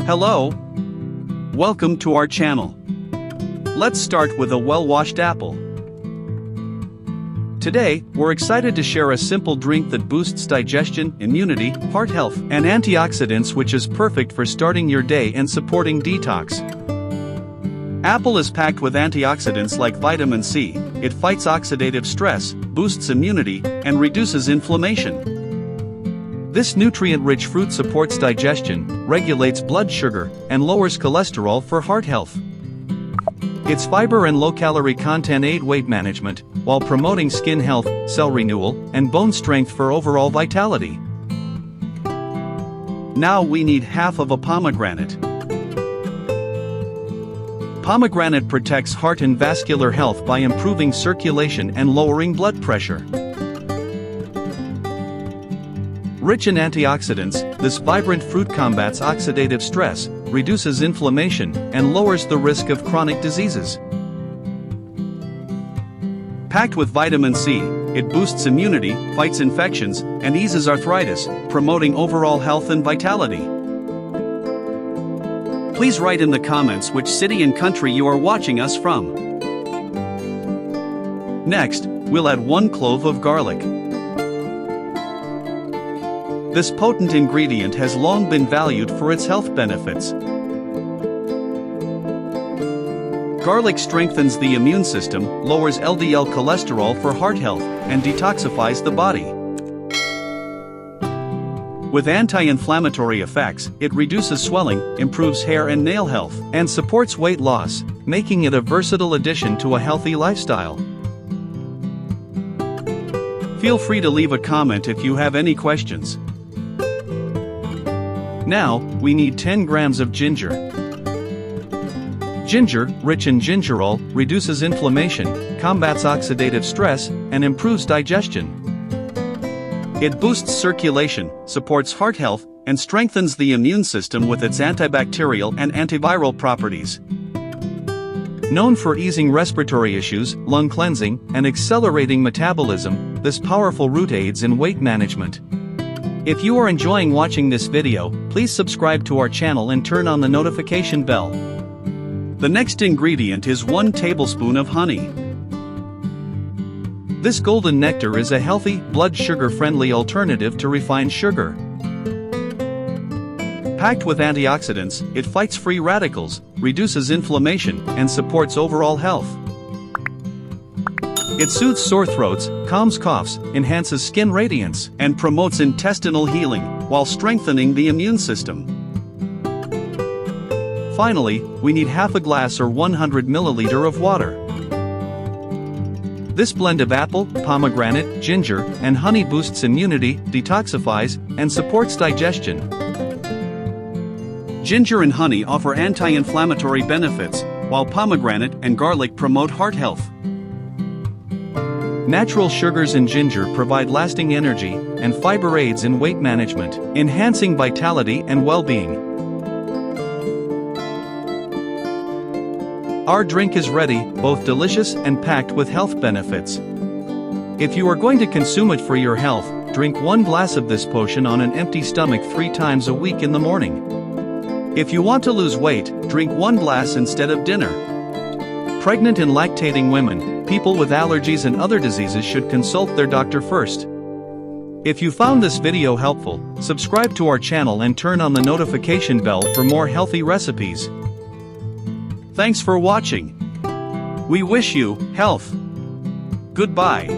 Hello. Welcome to our channel. Let's start with a well-washed apple. Today, we're excited to share a simple drink that boosts digestion, immunity, heart health, and antioxidants, which is perfect for starting your day and supporting detox. Apple is packed with antioxidants like vitamin C. It fights oxidative stress, boosts immunity, and reduces inflammation. This nutrient-rich fruit supports digestion, regulates blood sugar, and lowers cholesterol for heart health. Its fiber and low-calorie content aid weight management, while promoting skin health, cell renewal, and bone strength for overall vitality. Now we need half of a pomegranate. Pomegranate protects heart and vascular health by improving circulation and lowering blood pressure. Rich in antioxidants, this vibrant fruit combats oxidative stress, reduces inflammation, and lowers the risk of chronic diseases. Packed with vitamin C, it boosts immunity, fights infections, and eases arthritis, promoting overall health and vitality. Please write in the comments which city and country you are watching us from. Next, we'll add 1 clove of garlic. This potent ingredient has long been valued for its health benefits. Garlic strengthens the immune system, lowers LDL cholesterol for heart health, and detoxifies the body. With anti-inflammatory effects, it reduces swelling, improves hair and nail health, and supports weight loss, making it a versatile addition to a healthy lifestyle. Feel free to leave a comment if you have any questions. Now, we need 10 grams of ginger. Ginger, rich in gingerol, reduces inflammation, combats oxidative stress, and improves digestion. It boosts circulation, supports heart health, and strengthens the immune system with its antibacterial and antiviral properties. Known for easing respiratory issues, lung cleansing, and accelerating metabolism, this powerful root aids in weight management. If you are enjoying watching this video, please subscribe to our channel and turn on the notification bell. The next ingredient is 1 tablespoon of honey. This golden nectar is a healthy, blood sugar-friendly alternative to refined sugar. Packed with antioxidants, it fights free radicals, reduces inflammation, and supports overall health. It soothes sore throats, calms coughs, enhances skin radiance, and promotes intestinal healing, while strengthening the immune system. Finally, we need half a glass or 100 milliliter of water. This blend of apple, pomegranate, ginger, and honey boosts immunity, detoxifies, and supports digestion. Ginger and honey offer anti-inflammatory benefits, while pomegranate and garlic promote heart health. Natural sugars in ginger provide lasting energy, and fiber aids in weight management, enhancing vitality and well-being. Our drink is ready, both delicious and packed with health benefits. If you are going to consume it for your health, drink 1 glass of this potion on an empty stomach 3 times a week in the morning. If you want to lose weight, drink 1 glass instead of dinner. Pregnant and lactating women, people with allergies and other diseases should consult their doctor first. If you found this video helpful, subscribe to our channel and turn on the notification bell for more healthy recipes. Thanks for watching. We wish you health. Goodbye.